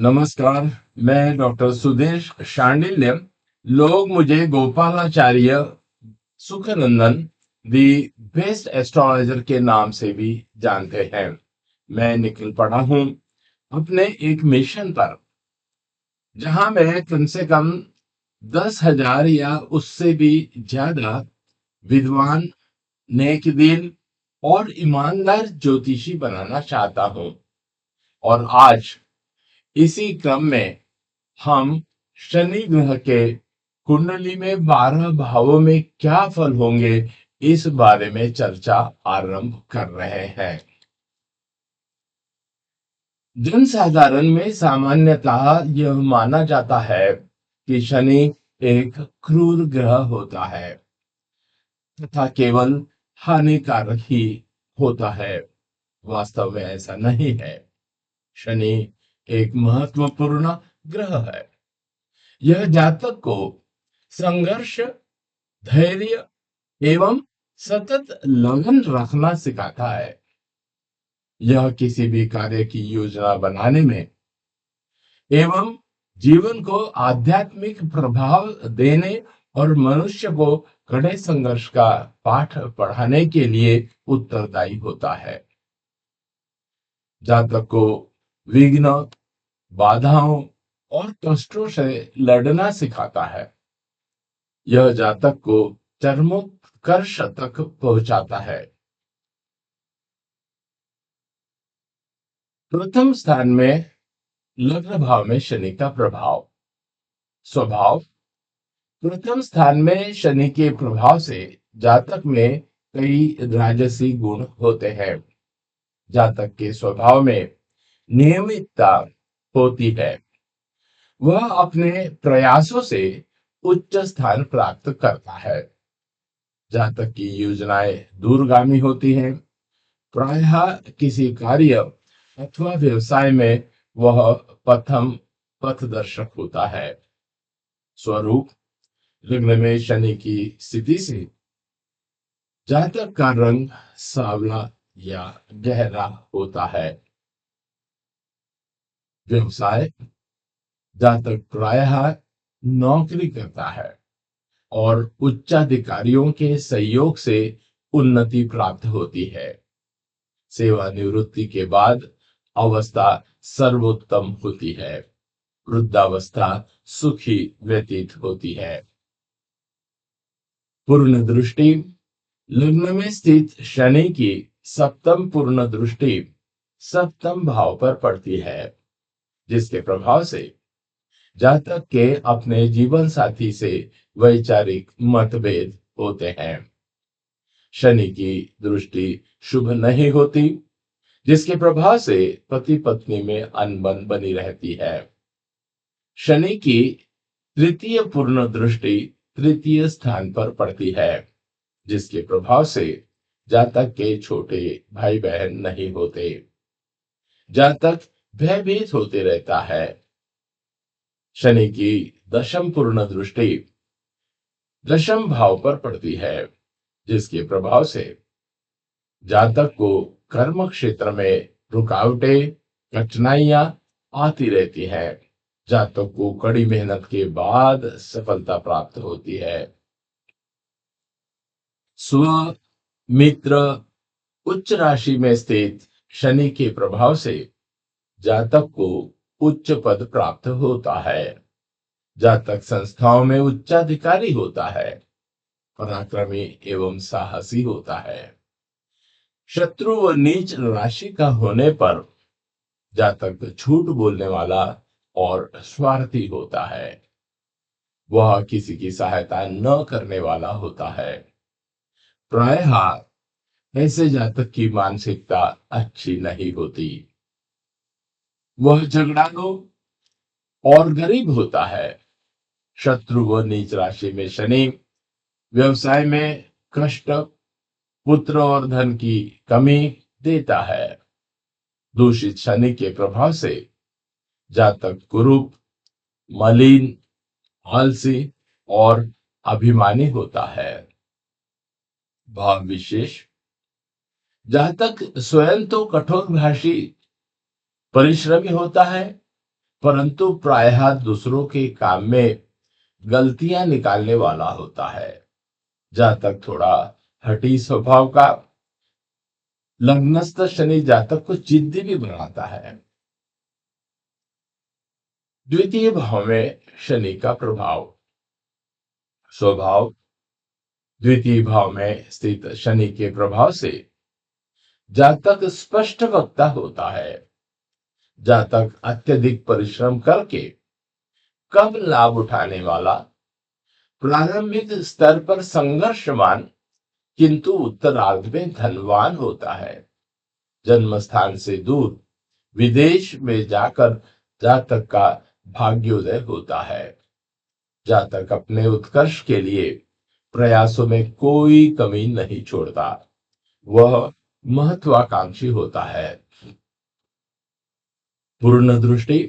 नमस्कार। मैं डॉक्टर सुदेश शांडिल्य। लोग मुझे Gopalacharya Sukhnandan the best astrologer के नाम से भी जानते हैं। मैं निकल पड़ा हूं अपने एक मिशन पर, जहां मैं कम से कम 10,000 या उससे भी ज्यादा विद्वान, नेक दिल और ईमानदार ज्योतिषी बनाना चाहता हूं। और आज इसी क्रम में हम शनि ग्रह के कुंडली में 12 भावों में क्या फल होंगे, इस बारे में चर्चा आरंभ कर रहे हैं। जनसाधारण में सामान्यतः यह माना जाता है कि शनि एक क्रूर ग्रह होता है तथा केवल हानिकारक ही होता है। वास्तव में ऐसा नहीं है। शनि एक महत्वपूर्ण ग्रह है। यह जातक को संघर्ष, धैर्य एवं सतत लगन रखना सिखाता है। यह किसी भी कार्य की योजना बनाने में एवं जीवन को आध्यात्मिक प्रभाव देने और मनुष्य को कड़े संघर्ष का पाठ पढ़ाने के लिए उत्तरदायी होता है। जातक को विघ्न, बाधाओं और कष्टों से लड़ना सिखाता है। यह जातक को चरमोत्कर्ष तक पहुंचाता है। प्रथम स्थान में लग्न भाव में शनि का प्रभाव। स्वभाव। प्रथम स्थान में शनि के प्रभाव से जातक में कई राजसी गुण होते हैं। जातक के स्वभाव में नियमितता होती है। वह अपने प्रयासों से उच्च स्थान प्राप्त करता है। जातक की योजनाएं दूरगामी होती हैं। प्रायः किसी कार्य अथवा व्यवसाय में वह प्रथम पथदर्शक होता है। स्वरूप। लग्न में शनि की स्थिति से जातक का रंग सांवला या गहरा होता है। व्यवसाय। जातक प्रायः नौकरी करता है और उच्चाधिकारियों के सहयोग से उन्नति प्राप्त होती है। सेवानिवृत्ति के बाद अवस्था सर्वोत्तम होती है। वृद्धावस्था सुखी व्यतीत होती है। पूर्ण दृष्टि। लग्न में स्थित शनि की सप्तम पूर्ण दृष्टि सप्तम भाव पर पड़ती है, जिसके प्रभाव से जातक के अपने जीवन साथी से वैचारिक मतभेद होते हैं। शनि की दृष्टि शुभ नहीं होती, जिसके प्रभाव से पति पत्नी में अनबन बनी रहती है। शनि की तृतीय पूर्ण दृष्टि तृतीय स्थान पर पड़ती है, जिसके प्रभाव से जातक के छोटे भाई बहन नहीं होते। जातक भयभीत होते रहता है। शनि की दशम पूर्ण दृष्टि दशम भाव पर पड़ती है, जिसके प्रभाव से जातक को कर्म क्षेत्र में रुकावटें, कठिनाइयां आती रहती है। जातक को कड़ी मेहनत के बाद सफलता प्राप्त होती है। स्व मित्र। उच्च राशि में स्थित शनि के प्रभाव से जातक को उच्च पद प्राप्त होता है। जातक संस्थाओं में उच्चाधिकारी होता है। पराक्रमी एवं साहसी होता है। शत्रु व नीच राशि का होने पर जातक झूठ बोलने वाला और स्वार्थी होता है। वह किसी की सहायता न करने वाला होता है। प्रायः ऐसे जातक की मानसिकता अच्छी नहीं होती। वह झगड़ालू और गरीब होता है। शत्रु व नीच राशि में शनि व्यवसाय में कष्ट, पुत्र और धन की कमी देता है। दूषित शनि के प्रभाव से जातक कुरूप, मलिन, आलसी और अभिमानी होता है। भाव विशेष। जातक स्वयं तो कठोर भाषी, परिश्रमी होता है, परंतु प्रायः दूसरों के काम में गलतियां निकालने वाला होता है। जहां तक थोड़ा हठी स्वभाव का लग्नस्थ शनि जातक को जिद्दी भी बनाता है। द्वितीय भाव में शनि का प्रभाव। स्वभाव। द्वितीय भाव में स्थित शनि के प्रभाव से जातक स्पष्ट वक्ता होता है। जातक अत्यधिक परिश्रम करके कम लाभ उठाने वाला, प्रारंभिक स्तर पर संघर्षवान किंतु उत्तरार्ध में धनवान होता है। जन्म स्थान से दूर विदेश में जाकर जातक का भाग्योदय होता है। जातक अपने उत्कर्ष के लिए प्रयासों में कोई कमी नहीं छोड़ता। वह महत्वाकांक्षी होता है। पूर्ण दृष्टि।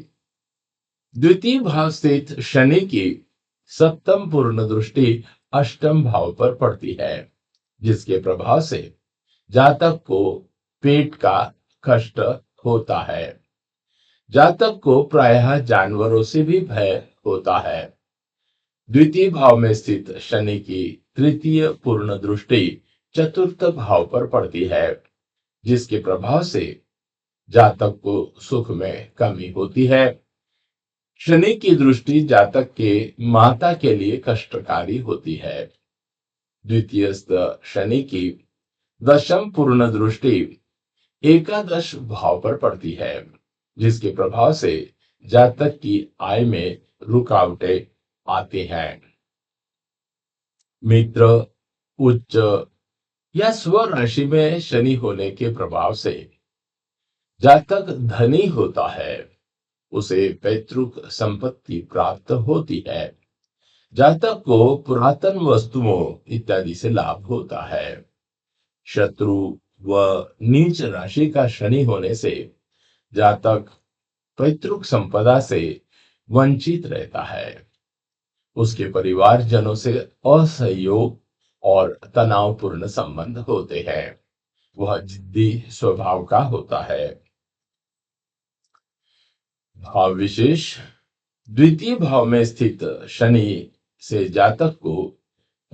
द्वितीय भाव स्थित शनि की सप्तम पूर्ण दृष्टि अष्टम भाव पर पड़ती है, जिसके प्रभाव से जातक को पेट का कष्ट होता है। जातक को प्रायः जानवरों से भी भय होता है। द्वितीय भाव में स्थित शनि की तृतीय पूर्ण दृष्टि चतुर्थ भाव पर पड़ती है, जिसके प्रभाव से जातक को सुख में कमी होती है। शनि की दृष्टि जातक के माता के लिए कष्टकारी होती है। द्वितीयस्थ शनि की दशम पूर्ण दृष्टि एकादश भाव पर पड़ती है, जिसके प्रभाव से जातक की आय में रुकावटें आती हैं। मित्र। उच्च या स्व राशि में शनि होने के प्रभाव से जातक धनी होता है। उसे पैतृक संपत्ति प्राप्त होती है। जातक को पुरातन वस्तुओं इत्यादि से लाभ होता है। शत्रु व नीच राशि का शनि होने से जातक पैतृक संपदा से वंचित रहता है। उसके परिवारजनों से असहयोग और तनावपूर्ण संबंध होते हैं। वह जिद्दी स्वभाव का होता है। भाव विशेष। द्वितीय भाव में स्थित शनि से जातक को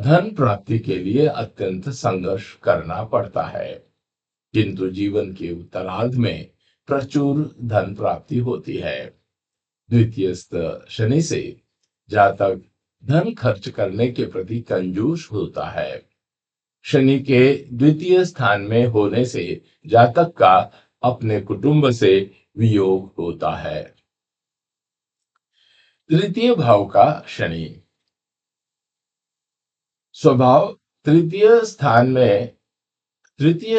धन प्राप्ति के लिए अत्यंत संघर्ष करना पड़ता है, किंतु जीवन के उत्तरार्ध में प्रचुर धन प्राप्ति होती है। द्वितीयस्थ शनि से जातक धन खर्च करने के प्रति कंजूस होता है। शनि के द्वितीय स्थान में होने से जातक का अपने कुटुंब से वियोग होता है। तृतीय भाव का शनि। स्वभाव। तृतीय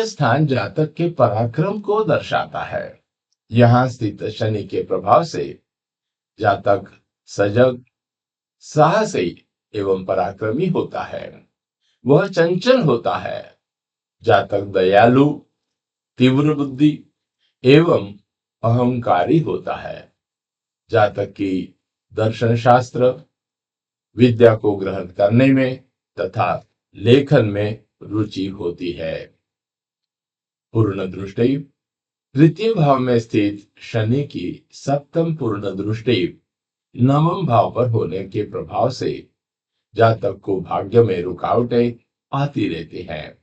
स्थान जातक के पराक्रम को दर्शाता है। यहां स्थित शनि के प्रभाव से जातक सजग, साहसी एवं पराक्रमी होता है। वह चंचल होता है। जातक दयालु, तीव्र बुद्धि एवं अहंकारी होता है। जातक की दर्शन शास्त्र, विद्या को ग्रहण करने में तथा लेखन में रुचि होती है। पूर्ण दृष्टि। तृतीय भाव में स्थित शनि की सप्तम पूर्ण दृष्टि नवम भाव पर होने के प्रभाव से जातक को भाग्य में रुकावटें आती रहती हैं।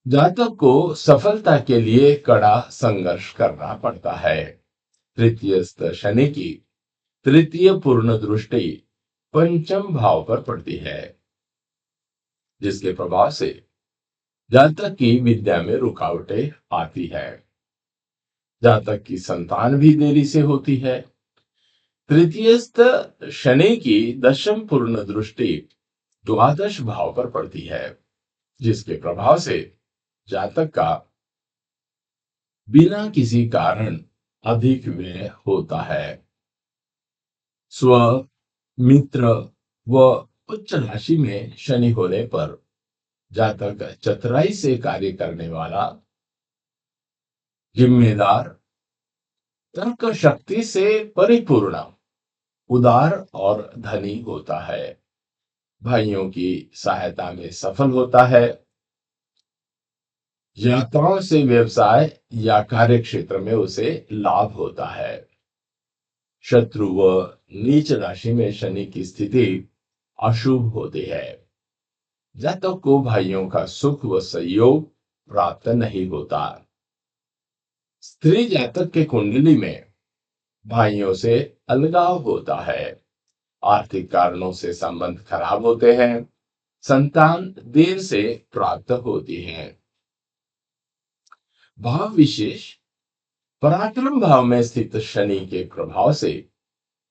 जातक को सफलता के लिए कड़ा संघर्ष करना पड़ता है। तृतीयस्थ शनि की तृतीय पूर्ण दृष्टि पंचम भाव पर पड़ती है, जिसके प्रभाव से जातक की विद्या में रुकावटें आती है। जातक की संतान भी देरी से होती है। तृतीयस्थ शनि की दशम पूर्ण दृष्टि द्वादश भाव पर पड़ती है, जिसके प्रभाव से जातक का बिना किसी कारण अधिक व्यय होता है। स्व, मित्र व उच्च राशि में शनि होने पर जातक चतुराई से कार्य करने वाला, जिम्मेदार, तर्क शक्ति से परिपूर्ण, उदार और धनी होता है। भाइयों की सहायता में सफल होता है। यात्राओं से व्यवसाय या कार्य क्षेत्र में उसे लाभ होता है। शत्रु व नीच राशि में शनि की स्थिति अशुभ होती है। जातक को भाइयों का सुख व सहयोग प्राप्त नहीं होता। स्त्री जातक के कुंडली में भाइयों से अलगाव होता है। आर्थिक कारणों से संबंध खराब होते हैं। संतान देर से प्राप्त होती है। भाव विशेष पराक्रम भाव में स्थित शनि के प्रभाव से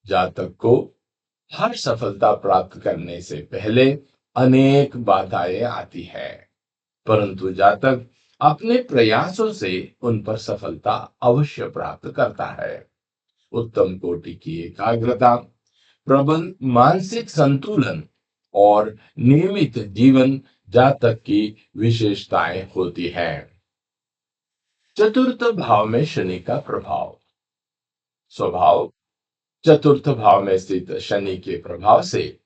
जातक को हर सफलता प्राप्त करने से पहले अनेक बाधाएं आती हैं, परंतु जातक अपने प्रयासों से उन पर सफलता अवश्य प्राप्त करता है। उत्तम कोटि की एकाग्रता, प्रबल मानसिक संतुलन और नियमित जीवन जातक की विशेषताएं होती हैं। चतुर्थ भाव में शनि का प्रभाव। स्वभाव चतुर्थ भाव में स्थित शनि के प्रभाव से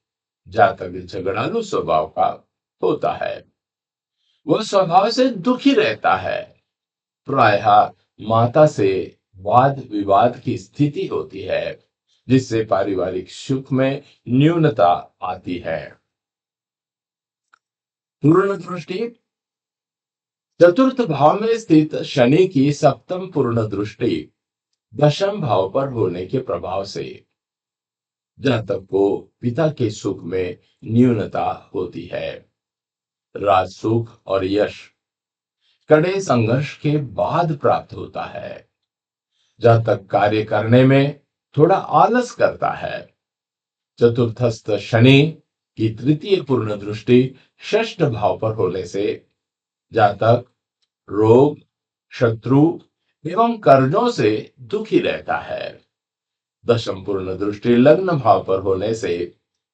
जातक झगड़ालू स्वभाव का होता है। वह स्वभाव से दुखी रहता है। प्रायः माता से वाद विवाद की स्थिति होती है, जिससे पारिवारिक सुख में न्यूनता आती है। पूर्ण दृष्टि चतुर्थ भाव में स्थित शनि की सप्तम पूर्ण दृष्टि दशम भाव पर होने के प्रभाव से जातक को पिता के सुख में न्यूनता होती है। राज सुख और यश कड़े संघर्ष के बाद प्राप्त होता है। जातक कार्य करने में थोड़ा आलस करता है। चतुर्थस्थ शनि की तृतीय पूर्ण दृष्टि षष्ठ भाव पर होने से जातक रोग, शत्रु एवं कर्जों से दुखी रहता है। दशम पूर्ण दृष्टि लग्न भाव पर होने से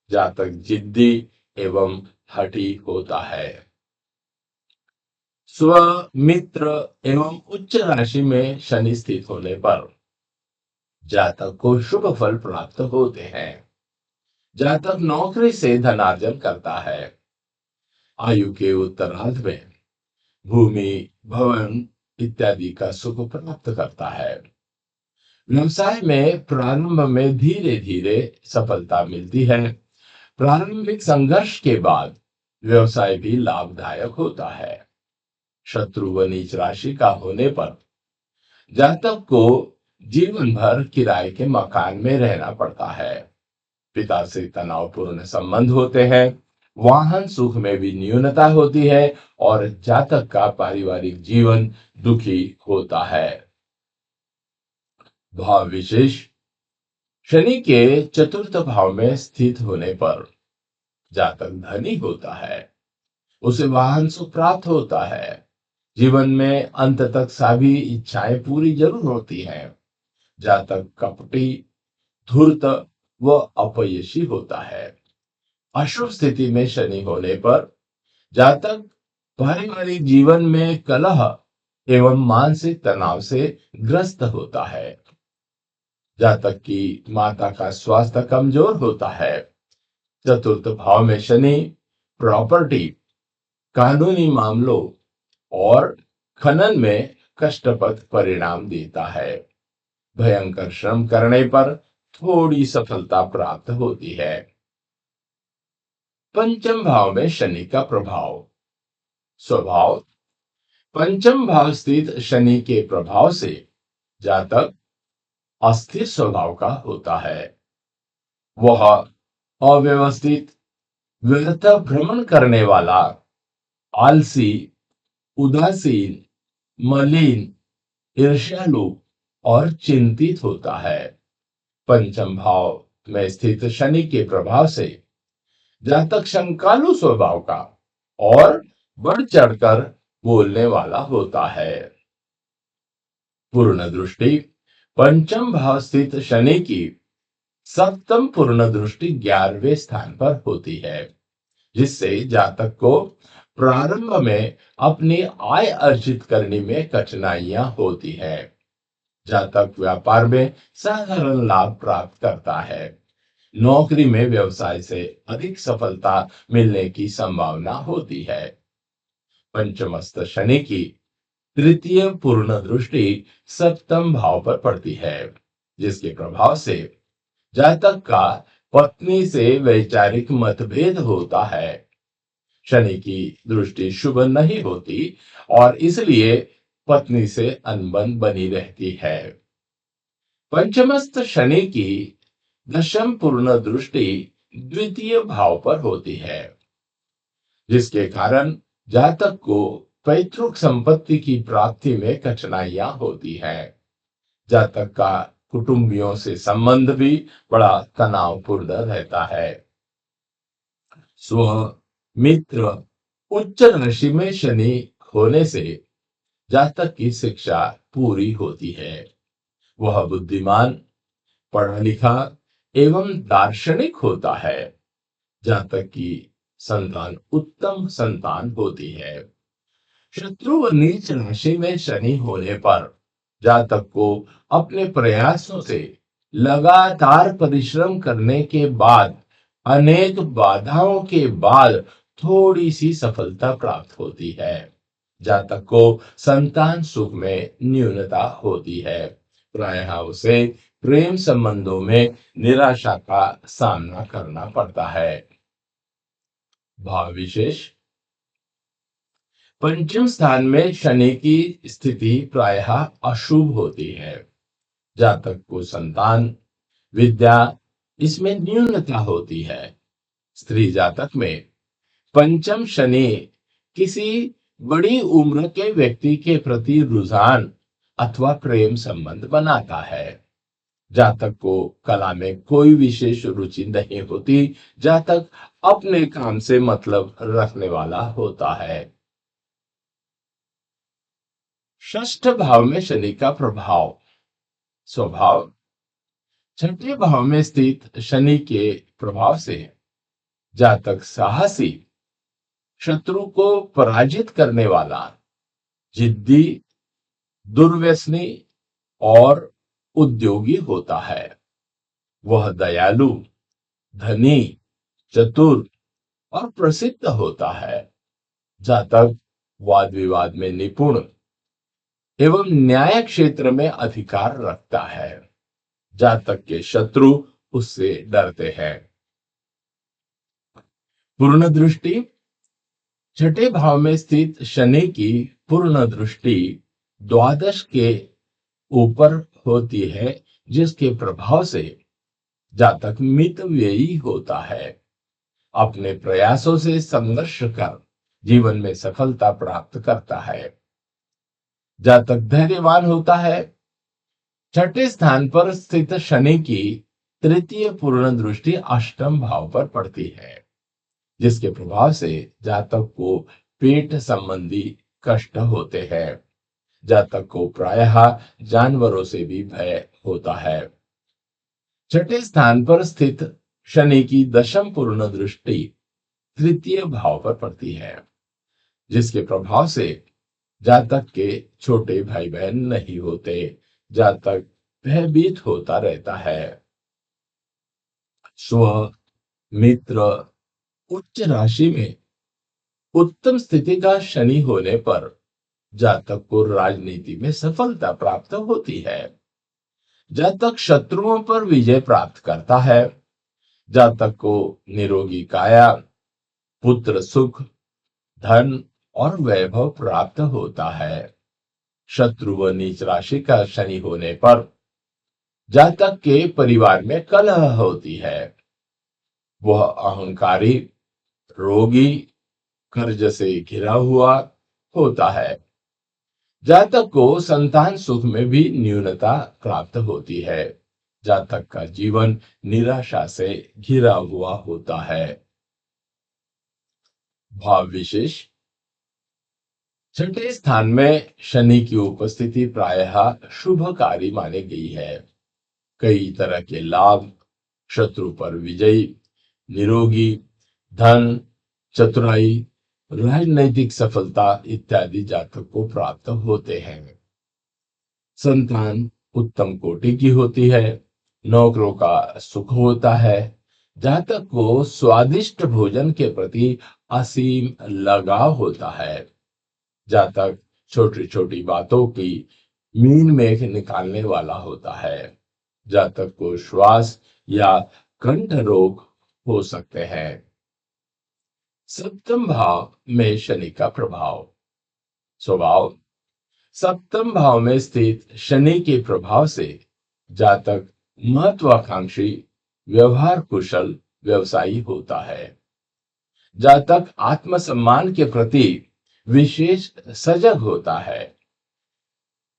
जातक जिद्दी एवं हठी होता है। स्व मित्र एवं उच्च राशि में शनि स्थित होने पर जातक को शुभ फल प्राप्त होते हैं। जातक नौकरी से धनार्जन करता है। आयु के उत्तरार्ध में भूमि, भवन इत्यादि का सुख प्राप्त करता है। व्यवसाय में प्रारंभ में धीरे धीरे सफलता मिलती है। प्रारंभिक संघर्ष के बाद व्यवसाय भी लाभदायक होता है। शत्रु व नीच राशि का होने पर जातक को जीवन भर किराए के मकान में रहना पड़ता है। पिता से तनावपूर्ण संबंध होते हैं। वाहन सुख में भी न्यूनता होती है और जातक का पारिवारिक जीवन दुखी होता है। भाव विशेष शनि के चतुर्थ भाव में स्थित होने पर जातक धनी होता है। उसे वाहन सुख प्राप्त होता है। जीवन में अंत तक सभी इच्छाएं पूरी जरूर होती हैं। जातक कपटी, धूर्त व अपयशी होता है। अशुभ स्थिति में शनि होने पर जातक पारिवारिक जीवन में कलह एवं मानसिक तनाव से ग्रस्त होता है। जातक की माता का स्वास्थ्य कमजोर होता है। चतुर्थ भाव में शनि प्रॉपर्टी, कानूनी मामलों और खनन में कष्टप्रद परिणाम देता है। भयंकर श्रम करने पर थोड़ी सफलता प्राप्त होती है। पंचम भाव में शनि का प्रभाव। स्वभाव पंचम भाव स्थित शनि के प्रभाव से जातक अस्थिर स्वभाव का होता है। वह अव्यवस्थित, व्यर्थ भ्रमण करने वाला, आलसी, उदासीन, मलिन, ईर्ष्यालु और चिंतित होता है। पंचम भाव में स्थित शनि के प्रभाव से जातक शंकालु स्वभाव का और बढ़ चढ़कर बोलने वाला होता है। पूर्ण दृष्टि पंचम भाव स्थित शनि की सप्तम पूर्ण दृष्टि 11वें स्थान पर होती है, जिससे जातक को प्रारंभ में अपनी आय अर्जित करने में कठिनाइयां होती है। जातक व्यापार में साधारण लाभ प्राप्त करता है। नौकरी में व्यवसाय से अधिक सफलता मिलने की संभावना होती है। पंचमस्थ शनि की तृतीय पूर्ण दृष्टि सप्तम भाव पर पड़ती है, जिसके प्रभाव से जातक का पत्नी से वैचारिक मतभेद होता है। शनि की दृष्टि शुभ नहीं होती और इसलिए पत्नी से अनबन बनी रहती है। पंचमस्त शनि की दशम पूर्ण दृष्टि द्वितीय भाव पर होती है, जिसके कारण जातक को पैतृक संपत्ति की प्राप्ति में कठिनाइयां होती है। जातक का कुटुंबियों से संबंध भी बड़ा तनावपूर्ण रहता है। स्व मित्र उच्च राशि में शनि होने से जातक की शिक्षा पूरी होती है। वह बुद्धिमान, पढ़ा लिखा एवं दार्शनिक होता है। जातक की संतान उत्तम संतान होती है। शत्रु व नीच राशि में शनि होने पर जातक को अपने प्रयासों से लगातार परिश्रम करने के बाद अनेक बाधाओं के बाद थोड़ी सी सफलता प्राप्त होती है। जातक को संतान सुख में न्यूनता होती है। प्रायः उसे प्रेम संबंधों में निराशा का सामना करना पड़ता है। भाव विशेष पंचम स्थान में शनि की स्थिति प्रायः अशुभ होती है। जातक को संतान, विद्या इसमें न्यूनता होती है। स्त्री जातक में पंचम शनि किसी बड़ी उम्र के व्यक्ति के प्रति रुझान अथवा प्रेम संबंध बनाता है। जातक को कला में कोई विशेष रुचि नहीं होती। जातक अपने काम से मतलब रखने वाला होता है। षष्ठ भाव में शनि का प्रभाव। स्वभाव छठे भाव में स्थित शनि के प्रभाव से जातक साहसी, शत्रु को पराजित करने वाला, जिद्दी, दुर्व्यसनी और उद्योगी होता है। वह दयालु, धनी, चतुर और प्रसिद्ध होता है। जातक वाद विवाद में निपुण एवं न्याय क्षेत्र में अधिकार रखता है। जातक के शत्रु उससे डरते हैं। पूर्ण दृष्टि छठे भाव में स्थित शनि की पूर्ण दृष्टि द्वादश के ऊपर होती है, जिसके प्रभाव से जातक मितव्ययी होता है। अपने प्रयासों से संघर्ष कर जीवन में सफलता प्राप्त करता है। जातक धैर्यवान होता है। छठे स्थान पर स्थित शनि की तृतीय पूर्ण दृष्टि अष्टम भाव पर पड़ती है, जिसके प्रभाव से जातक को पेट संबंधी कष्ट होते हैं। जातक को प्रायः जानवरों से भी भय होता है। छठे स्थान पर स्थित शनि की दशम पूर्ण दृष्टि तृतीय भाव पर पड़ती है, जिसके प्रभाव से जातक के छोटे भाई बहन नहीं होते। जातक भयभीत होता रहता है। स्व मित्र उच्च राशि में उत्तम स्थिति का शनि होने पर जातक को राजनीति में सफलता प्राप्त होती है। जातक शत्रुओं पर विजय प्राप्त करता है। जातक को निरोगी काया, पुत्र सुख, धन और वैभव प्राप्त होता है। शत्रु व नीच राशि का शनि होने पर जातक के परिवार में कलह होती है। वह अहंकारी, रोगी, कर्ज से घिरा हुआ होता है। जातक को संतान सुख में भी न्यूनता प्राप्त होती है। जातक का जीवन निराशा से घिरा हुआ होता है। भाव विशेष छठे स्थान में शनि की उपस्थिति प्रायः शुभकारी मानी गई है। कई तरह के लाभ, शत्रु पर विजय, निरोगी, धन, चतुराई, राजनैतिक सफलता इत्यादि जातक को प्राप्त होते हैं। संतान उत्तम कोटि की होती है। नौकरों का सुख होता है। जातक को स्वादिष्ट भोजन के प्रति असीम लगाव होता है। जातक छोटी छोटी बातों की मीन मेख निकालने वाला होता है। जातक को श्वास या कंठ रोग हो सकते हैं। सप्तम भाव में शनि का प्रभाव। स्वभाव। सप्तम भाव में स्थित शनि के प्रभाव से जातक महत्वाकांक्षी, व्यवहार कुशल व्यवसायी होता है। जातक आत्मसम्मान के प्रति विशेष सजग होता है।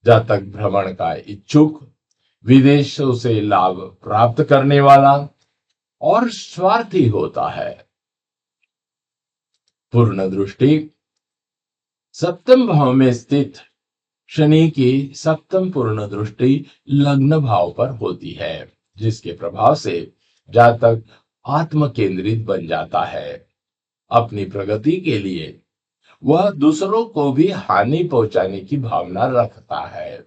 जातक भ्रमण का इच्छुक, विदेशों से लाभ प्राप्त करने वाला और स्वार्थी होता है। पूर्ण दृष्टि। सप्तम भाव में स्थित शनि की सप्तम पूर्ण दृष्टि लग्न भाव पर होती है, जिसके प्रभाव से जातक आत्म केंद्रित बन जाता है। अपनी प्रगति के लिए वह दूसरों को भी हानि पहुंचाने की भावना रखता है।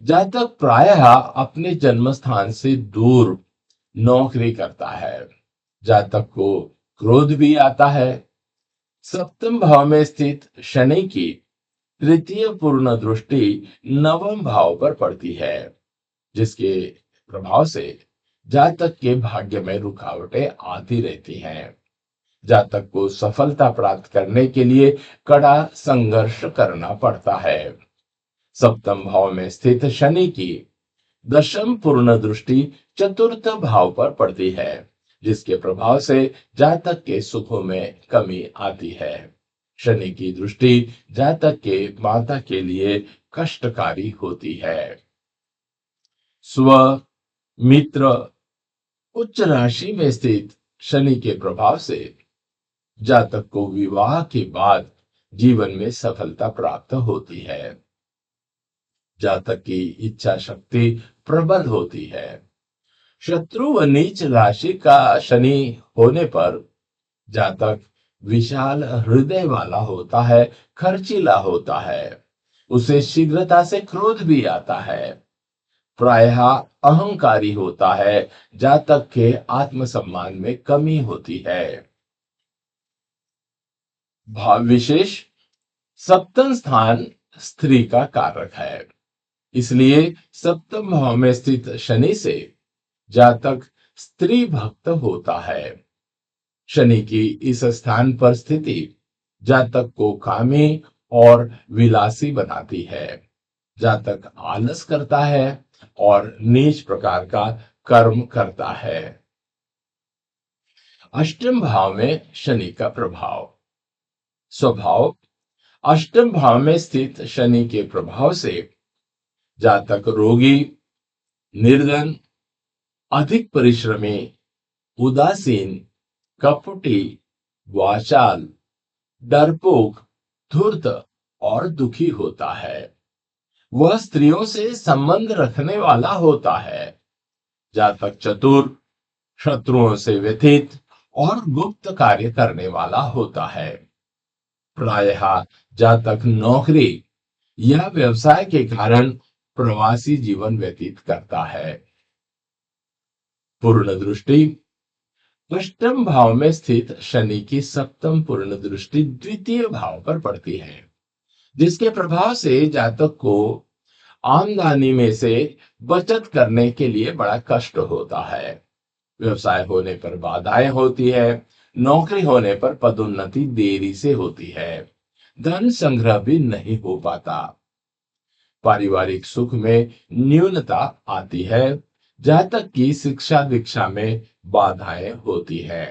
जातक प्रायः अपने जन्म स्थान से दूर नौकरी करता है। जातक को क्रोध भी आता है। सप्तम भाव में स्थित शनि की तृतीय पूर्ण दृष्टि नवम भाव पर पड़ती है, जिसके प्रभाव से जातक के भाग्य में रुकावटें आती रहती हैं। जातक को सफलता प्राप्त करने के लिए कड़ा संघर्ष करना पड़ता है। सप्तम भाव में स्थित शनि की दशम पूर्ण दृष्टि चतुर्थ भाव पर पड़ती है, जिसके प्रभाव से जातक के सुखों में कमी आती है। शनि की दृष्टि जातक के माता के लिए कष्टकारी होती है। स्व मित्र। उच्च राशि में स्थित शनि के प्रभाव से जातक को विवाह के बाद जीवन में सफलता प्राप्त होती है। जातक की इच्छा शक्ति प्रबल होती है। शत्रु व नीच राशि का शनि होने पर जातक विशाल हृदय वाला होता है, खर्चीला होता है। उसे शीघ्रता से क्रोध भी आता है। प्रायः अहंकारी होता है। जातक के आत्मसम्मान में कमी होती है। भाव विशेष। सप्तम स्थान स्त्री का कारक है, इसलिए सप्तम भाव में स्थित शनि से जातक स्त्री भक्त होता है। शनि की इस स्थान पर स्थिति जातक को कामी और विलासी बनाती है। जातक आलस करता है और नीच प्रकार का कर्म करता है। अष्टम भाव में शनि का प्रभाव। स्वभाव। अष्टम भाव में स्थित शनि के प्रभाव से जातक रोगी, निर्धन, अधिक परिश्रमी, उदासीन, कपटी, वाचाल, डरपोक, धूर्त और दुखी होता है। वह स्त्रियों से संबंध रखने वाला होता है। जातक चतुर, शत्रुओं से व्यथित और गुप्त कार्य करने वाला होता है। प्रायः जातक नौकरी या व्यवसाय के कारण प्रवासी जीवन व्यतीत करता है। पूर्ण दृष्टि। अष्टम भाव में स्थित शनि की सप्तम पूर्ण दृष्टि द्वितीय भाव पर पड़ती है, जिसके प्रभाव से जातक को आमदनी में से बचत करने के लिए बड़ा कष्ट होता है। व्यवसाय होने पर बाधाएं होती है। नौकरी होने पर पदोन्नति देरी से होती है। धन संग्रह भी नहीं हो पाता। पारिवारिक सुख में न्यूनता आती है। जातक की शिक्षा दीक्षा में बाधाएं होती है।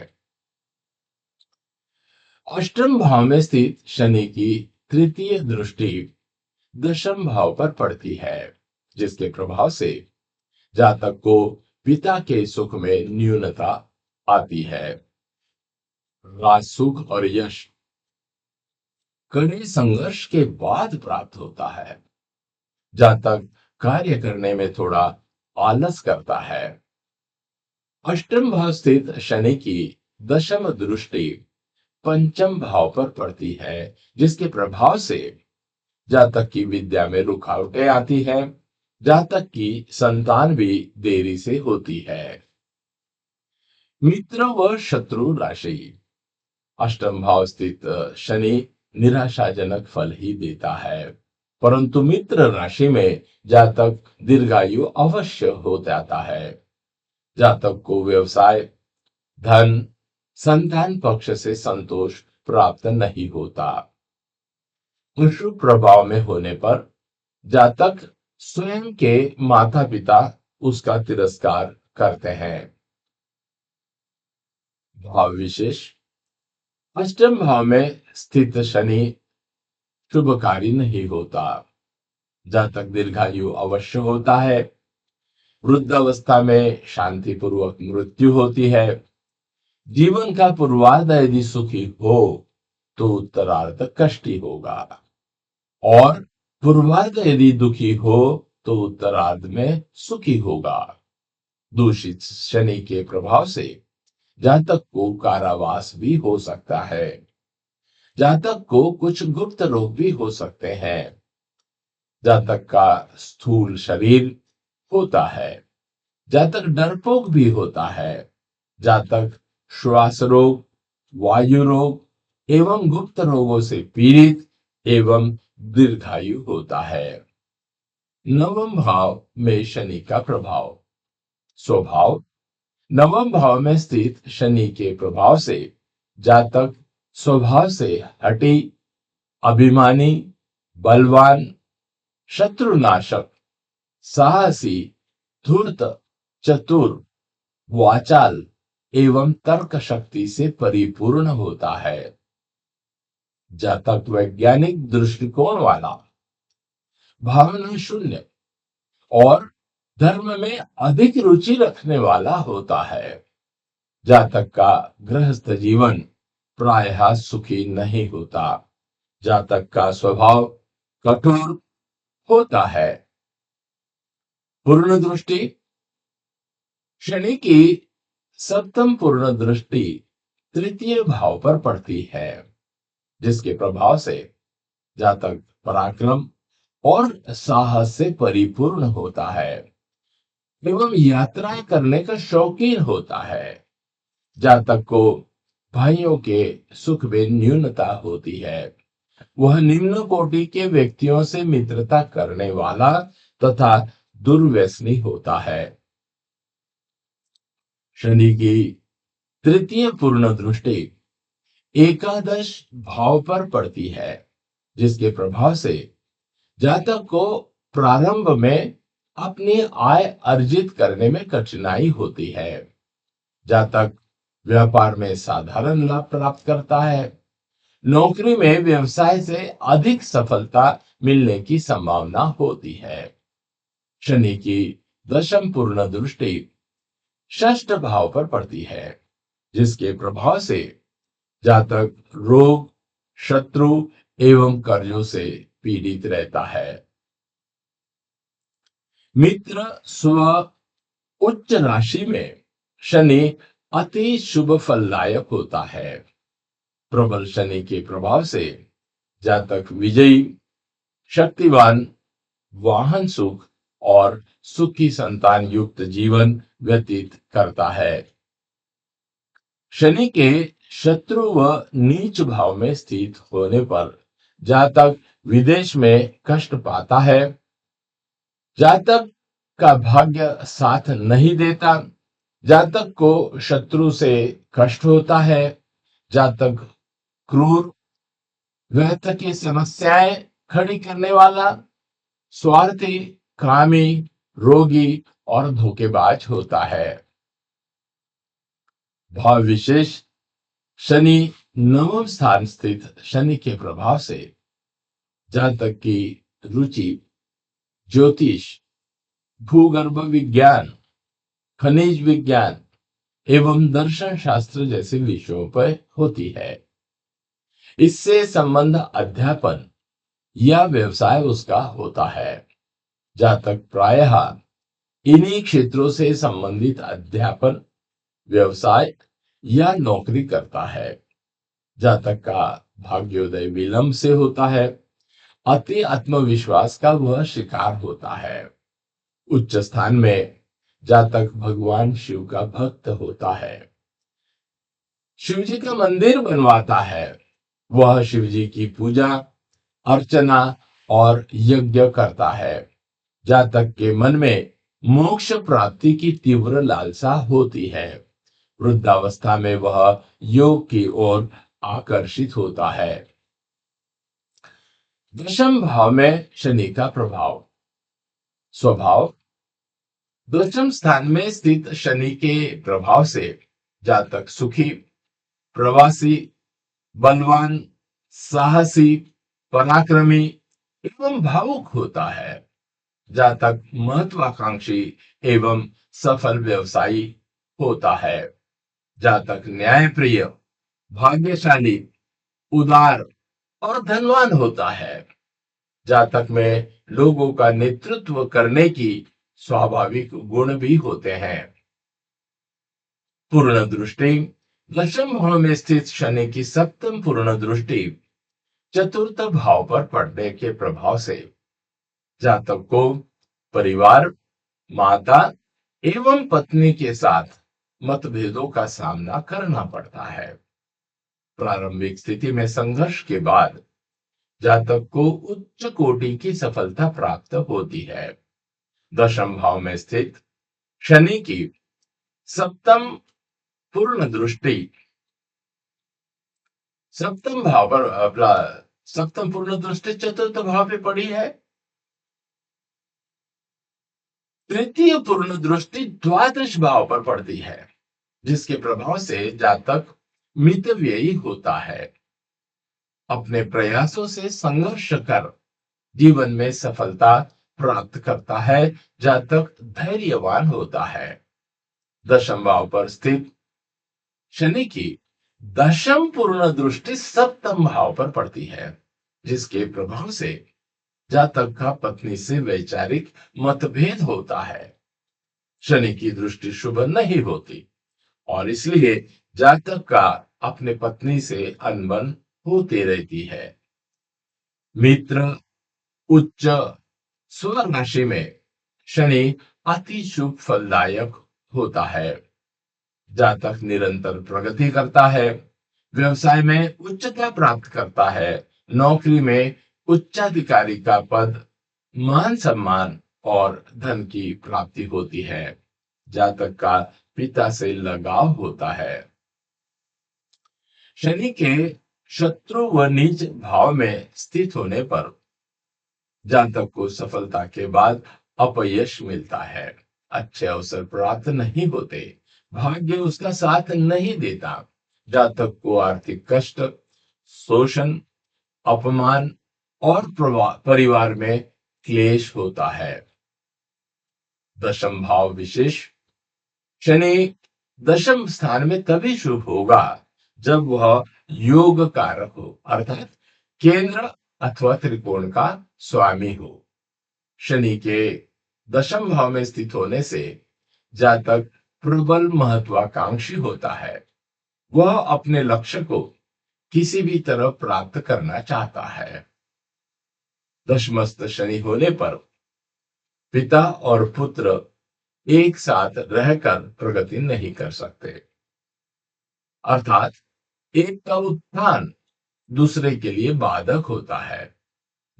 अष्टम भाव में स्थित शनि की तृतीय दृष्टि दशम भाव पर पड़ती है, जिसके प्रभाव से जातक को पिता के सुख में न्यूनता आती है। राज सुख और यश कड़े संघर्ष के बाद प्राप्त होता है। जातक कार्य करने में थोड़ा आलस करता है। अष्टम भाव स्थित शनि की दशम दृष्टि पंचम भाव पर पड़ती है, जिसके प्रभाव से जातक की विद्या में रुकावटें आती है। जातक की संतान भी देरी से होती है। मित्र व शत्रु राशि। अष्टम भाव स्थित शनि निराशाजनक फल ही देता है। परंतु मित्र राशि में जातक दीर्घायु अवश्य हो जाता है। जातक को व्यवसाय, धन, संतान पक्ष से संतोष प्राप्त नहीं होता। शुभ प्रभाव में होने पर जातक स्वयं के माता पिता उसका तिरस्कार करते हैं। भाव विशेष: अष्टम भाव में स्थित शनि शुभकारी नहीं होता। जातक दीर्घायु अवश्य होता है। वृद्धावस्था में शांतिपूर्वक मृत्यु होती है। जीवन का पूर्वार्ध यदि सुखी हो तो उत्तरार्ध कष्टी होगा, और पूर्वार्ध यदि दुखी हो तो उत्तरार्ध में सुखी होगा। दूषित शनि के प्रभाव से जातक को कारावास भी हो सकता है। जातक को कुछ गुप्त रोग भी हो सकते हैं। जातक का स्थूल शरीर होता है। जातक डरपोक भी होता है। जातक श्वास रोग, वायु रोग एवं गुप्त रोगों से पीड़ित एवं दीर्घायु होता है। नवम भाव में शनि का प्रभाव। स्वभाव: नवम भाव में स्थित शनि के प्रभाव से जातक स्वभाव से हठी, अभिमानी, बलवान, शत्रुनाशक, साहसी, धूर्त, चतुर, वाचाल एवं तर्क शक्ति से परिपूर्ण होता है। जातक वैज्ञानिक दृष्टिकोण वाला, भावना शून्य और धर्म में अधिक रुचि रखने वाला होता है। जातक का गृहस्थ जीवन प्रायः सुखी नहीं होता। जातक का स्वभाव कठोर होता है। पूर्ण दृष्टि: शनि की सप्तम पूर्ण दृष्टि तृतीय भाव पर पड़ती है, जिसके प्रभाव से जातक पराक्रम और साहस से परिपूर्ण होता है एवं यात्राएं करने का शौकीन होता है। जातक को भाइयों के सुख में न्यूनता होती है। वह निम्न कोटि के व्यक्तियों से मित्रता करने वाला तथा दुर्व्यसनी होता है। शनि की तृतीय पूर्ण दृष्टि एकादश भाव पर पड़ती है, जिसके प्रभाव से जातक को प्रारंभ में अपनी आय अर्जित करने में कठिनाई होती है। जातक व्यापार में साधारण लाभ प्राप्त करता है। नौकरी में व्यवसाय से अधिक सफलता मिलने की संभावना होती है। शनि की दशम पूर्ण दृष्टि षष्ठ भाव पर पड़ती है, जिसके प्रभाव से जातक रोग, शत्रु एवं कर्जों से पीड़ित रहता है। मित्र स्व उच्च राशि में शनि अति शुभ फलदायक होता है। प्रबल शनि के प्रभाव से जातक विजयी, शक्तिवान, वाहन सुख और सुखी संतान युक्त जीवन व्यतीत करता है। शनि के शत्रु व नीच भाव में स्थित होने पर जातक विदेश में कष्ट पाता है। जातक का भाग्य साथ नहीं देता। जातक को शत्रु से कष्ट होता है। जातक क्रूर, व्यर्थ की समस्याएं खड़ी करने वाला, स्वार्थी, कामी, रोगी और धोखेबाज होता है। भाव विशेष: शनि नवम स्थान स्थित शनि के प्रभाव से जातक की रुचि ज्योतिष, भूगर्भ विज्ञान, खनिज विज्ञान एवं दर्शन शास्त्र जैसे विषयों पर होती है। इससे संबंध अध्यापन या व्यवसाय उसका होता है। जातक प्रायः इन्हीं क्षेत्रों से संबंधित अध्यापन, व्यवसाय या नौकरी करता है। जातक का भाग्योदय विलंब से होता है। अति आत्मविश्वास का वह शिकार होता है। उच्च स्थान में जातक भगवान शिव का भक्त होता है। शिव जी का मंदिर बनवाता है। वह शिव जी की पूजा अर्चना और यज्ञ करता है। जातक के मन में मोक्ष प्राप्ति की तीव्र लालसा होती है। वृद्धावस्था में वह योग की ओर आकर्षित होता है। दशम भाव में शनि का प्रभाव। स्वभाव। दशम स्थान में स्थित शनि के प्रभाव से जातक सुखी, प्रवासी, बलवान, साहसी, पराक्रमी एवं भावुक होता है। जातक महत्वाकांक्षी एवं सफल व्यवसायी होता है। जातक न्यायप्रिय, भाग्यशाली, उदार और धनवान होता है। जातक में लोगों का नेतृत्व करने की स्वाभाविक गुण भी होते हैं। पूर्ण दृष्टि। दशम भाव में स्थित शनि की सप्तम पूर्ण दृष्टि चतुर्थ भाव पर पड़ने के प्रभाव से जातक को परिवार, माता एवं पत्नी के साथ मतभेदों का सामना करना पड़ता है। प्रारंभिक स्थिति में संघर्ष के बाद जातक को उच्च कोटि की सफलता प्राप्त होती है। दशम भाव में स्थित शनि की सप्तम पूर्ण दृष्टि सप्तम भाव पर सप्तम पूर्ण दृष्टि चतुर्थ भाव पे पड़ी है। तृतीय पूर्ण दृष्टि द्वादश भाव पर पड़ती है, जिसके प्रभाव से जातक मितव्ययी होता है। अपने प्रयासों से संघर्ष कर जीवन में सफलता प्राप्त करता है। जातक धैर्यवान होता है। दशम भाव पर स्थित शनि की दशम पूर्ण दृष्टि सप्तम भाव पर पड़ती है, जिसके प्रभाव से जातक का पत्नी से वैचारिक मतभेद होता है। शनि की दृष्टि शुभ नहीं होती और इसलिए जातक का अपने पत्नी से अनबन होती रहती है। मित्र। उच्च स्वर राशि में शनि अति शुभ फलदायक होता है। जातक निरंतर प्रगति करता है, व्यवसाय में उच्चता प्राप्त करता है, नौकरी में उच्चाधिकारी का पद, मान सम्मान और धन की प्राप्ति होती है। जातक का पिता से लगाव होता है। शनि के शत्रु व नीच भाव में स्थित होने पर जातक को सफलता के बाद अपयश मिलता है। अच्छे अवसर प्राप्त नहीं होते, भाग्य उसका साथ नहीं देता। जातक को आर्थिक कष्ट, शोषण, अपमान और परिवार में क्लेश होता है। दशम भाव विशेष। शनि दशम स्थान में तभी शुभ होगा जब वह योग कारक हो, अर्थात केंद्र अथवा त्रिकोण का स्वामी हो। शनि के दशम भाव में स्थित होने से जातक प्रबल महत्वाकांक्षी होता है। वह अपने लक्ष्य को किसी भी तरह प्राप्त करना चाहता है। दशमस्त शनि होने पर पिता और पुत्र एक साथ रहकर प्रगति नहीं कर सकते, अर्थात एक का उत्थान दूसरे के लिए बाधक होता है।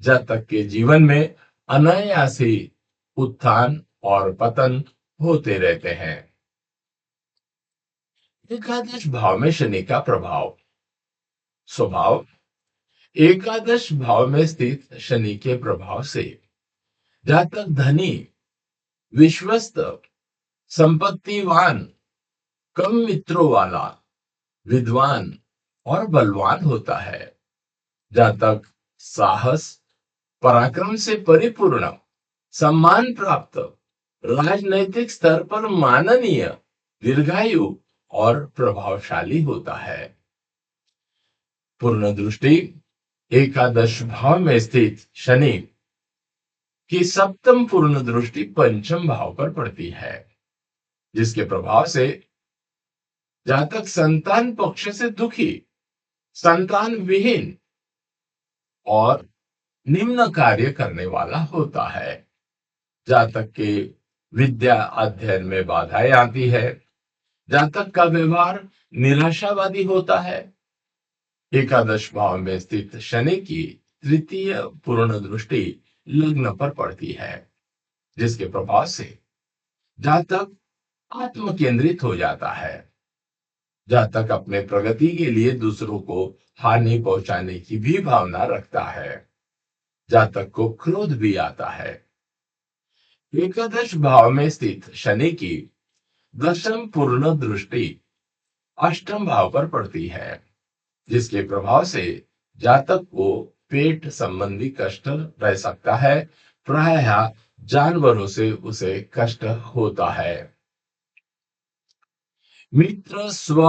जातक के जीवन में अनायास ही उत्थान और पतन होते रहते हैं। एकादश भाव में शनि का प्रभाव। स्वभाव। एकादश भाव में स्थित शनि के प्रभाव से जातक धनी, विश्वस्त, संपत्तिवान, कम मित्रों वाला, विद्वान और बलवान होता है। जातक साहस, पराक्रम से परिपूर्ण, सम्मान प्राप्त, राजनैतिक स्तर पर माननीय, दीर्घायु और प्रभावशाली होता है। पूर्ण दृष्टि। एकादश भाव में स्थित शनि की सप्तम पूर्ण दृष्टि पंचम भाव पर पड़ती है, जिसके प्रभाव से जातक संतान पक्ष से दुखी, संतान विहीन और निम्न कार्य करने वाला होता है। जातक के विद्या अध्ययन में बाधाएं आती है। जातक का व्यवहार निराशावादी होता है। एकादश भाव में स्थित शनि की तृतीय पूर्ण दृष्टि लग्न पर पड़ती है, जिसके प्रभाव से जातक आत्म केंद्रित हो जाता है। जातक अपने प्रगति के लिए दूसरों को हानि पहुंचाने की भी भावना रखता है। जातक को क्रोध भी आता है। एकादश भाव में स्थित शनि की दशम पूर्ण दृष्टि अष्टम भाव पर पड़ती है, जिसके प्रभाव से जातक को पेट संबंधी कष्ट रह सकता है। प्रायः जानवरों से उसे कष्ट होता है। मित्र स्व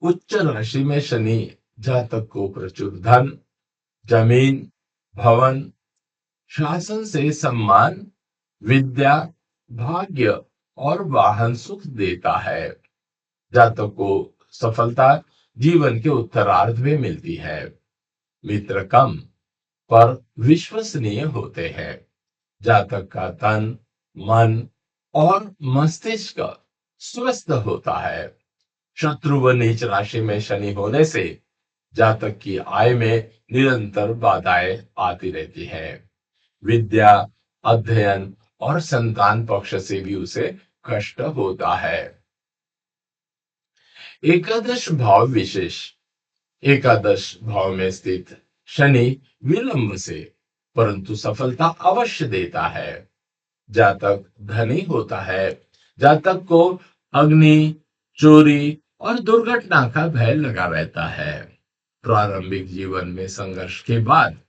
उच्च राशि में शनि जातक को प्रचुर धन, जमीन, भवन, शासन से सम्मान, विद्या, भाग्य और वाहन सुख देता है। जातक को सफलता जीवन के उत्तरार्ध में मिलती है। मित्र कम पर विश्वसनीय होते हैं। जातक का तन, मन और मस्तिष्क स्वस्थ होता है। शत्रु व नीच राशि में शनि होने से जातक की आय में निरंतर बाधाएं आती रहती है। विद्या, अध्ययन और संतान पक्ष से भी उसे कष्ट होता है। एकादश भाव विशेष। एकादश भाव में स्थित शनि विलंब से परंतु सफलता अवश्य देता है। जातक धनी होता है। जातक को अग्नि, चोरी और दुर्घटना का भय लगा रहता है। प्रारंभिक जीवन में संघर्ष के बाद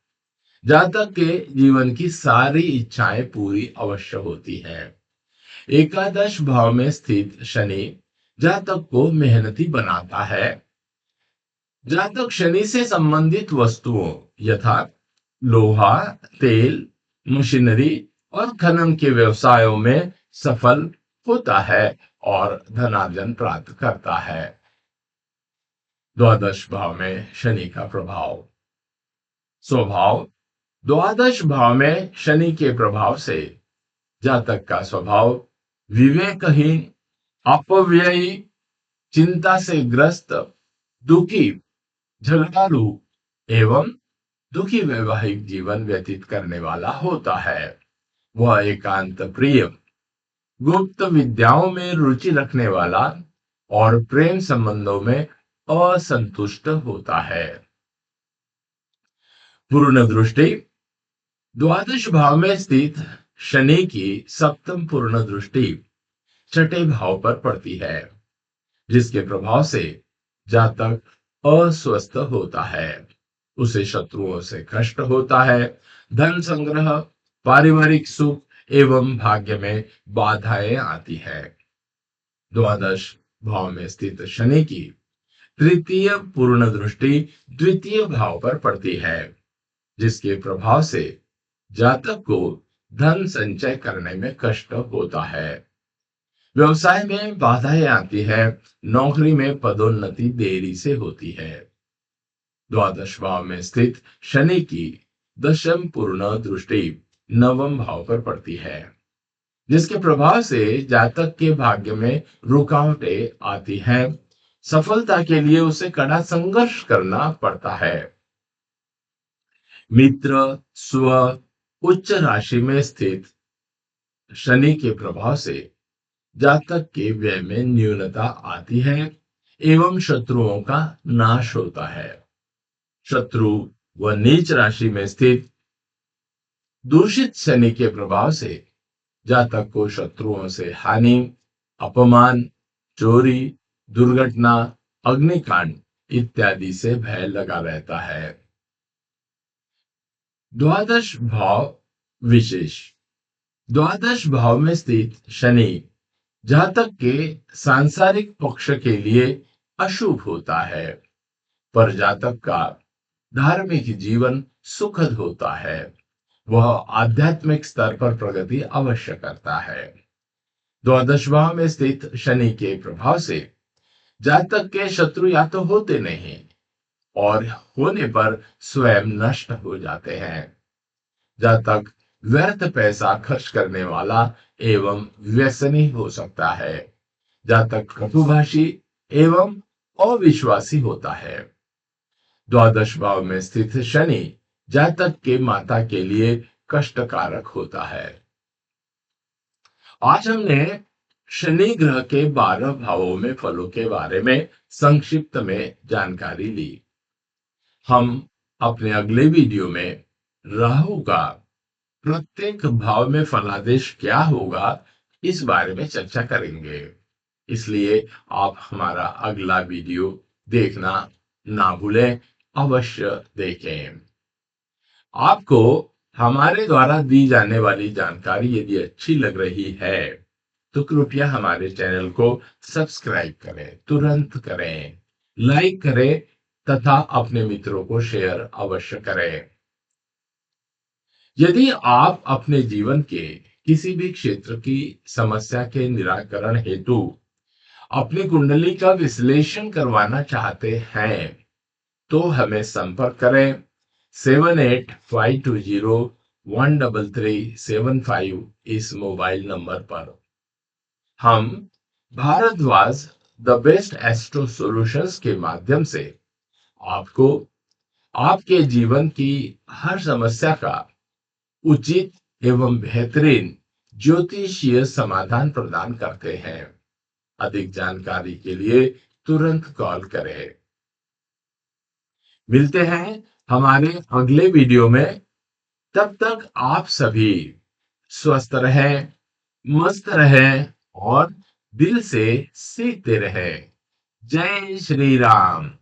जातक के जीवन की सारी इच्छाएं पूरी अवश्य होती है। एकादश भाव में स्थित शनि जातक को मेहनती बनाता है। जातक शनि से संबंधित वस्तुओं यथा लोहा, तेल, मशीनरी और खनन के व्यवसायों में सफल होता है और धनार्जन प्राप्त करता है। द्वादश भाव में शनि का प्रभाव। स्वभाव। द्वादश भाव में शनि के प्रभाव से जातक का स्वभाव विवेकहीन, अपव्ययी, चिंता से ग्रस्त, दुखी, झगड़ालू एवं दुखी वैवाहिक जीवन व्यतीत करने वाला होता है। वह एकांत प्रिय, गुप्त विद्याओं में रुचि रखने वाला और प्रेम संबंधों में असंतुष्ट होता है। पूर्ण दृष्टि। द्वादश भाव में स्थित शनि की सप्तम पूर्ण दृष्टि छठे भाव पर पड़ती है, जिसके प्रभाव से जातक अस्वस्थ होता है। उसे शत्रुओं से कष्ट होता है। धन संग्रह, पारिवारिक सुख एवं भाग्य में बाधाएं आती है। द्वादश भाव में स्थित शनि की तृतीय पूर्ण दृष्टि द्वितीय भाव पर पड़ती है, जिसके प्रभाव से जातक को धन संचय करने में कष्ट होता है। व्यवसाय में बाधाएं आती है। नौकरी में पदोन्नति देरी से होती है। द्वादश भाव में स्थित शनि की दशम पूर्ण दृष्टि नवम भाव पर पड़ती है, जिसके प्रभाव से जातक के भाग्य में रुकावटें आती हैं। सफलता के लिए उसे कड़ा संघर्ष करना पड़ता है। मित्र स्व उच्च राशि में स्थित शनि के प्रभाव से जातक के व्यय में न्यूनता आती है एवं शत्रुओं का नाश होता है। शत्रु व नीच राशि में स्थित दूषित शनि के प्रभाव से जातक को शत्रुओं से हानि, अपमान, चोरी, दुर्घटना, अग्निकांड इत्यादि से भय लगा रहता है। द्वादश भाव विशेष। द्वादश भाव में स्थित शनि जातक के सांसारिक पक्ष के लिए अशुभ होता है, पर जातक का धार्मिक जीवन सुखद होता है। वह आध्यात्मिक स्तर पर प्रगति अवश्य करता है। द्वादश भाव में स्थित शनि के प्रभाव से जातक के शत्रु या तो होते नहीं और होने पर स्वयं नष्ट हो जाते हैं। जातक व्यर्थ पैसा खर्च करने वाला एवं व्यसनी हो सकता है। जातक कटुभाषी एवं अविश्वासी होता है। द्वादश भाव में स्थित शनि जातक के माता के लिए कष्टकारक होता है। आज हमने शनि ग्रह के 12 भावों में फलों के बारे में संक्षिप्त में जानकारी ली। हम अपने अगले वीडियो में राहु का प्रत्येक भाव में फलादेश क्या होगा इस बारे में चर्चा करेंगे। इसलिए आप हमारा अगला वीडियो देखना ना भूलें, अवश्य देखें। आपको हमारे द्वारा दी जाने वाली जानकारी यदि अच्छी लग रही है तो कृपया हमारे चैनल को सब्सक्राइब करें, तुरंत करें, लाइक करें तथा अपने मित्रों को शेयर अवश्य करें। यदि आप अपने जीवन के किसी भी क्षेत्र की समस्या के निराकरण हेतु अपनी कुंडली का विश्लेषण करवाना चाहते हैं तो हमें संपर्क करें 7852013375 इस मोबाइल नंबर पर। हम Bharadwaj the best astro solutions के माध्यम से आपको आपके जीवन की हर समस्या का उचित एवं बेहतरीन ज्योतिषीय समाधान प्रदान करते हैं। अधिक जानकारी के लिए तुरंत कॉल करें। मिलते हैं हमारे अगले वीडियो में। तब तक आप सभी स्वस्थ रहें, मस्त रहें और दिल से सीखते रहें। जय श्री राम।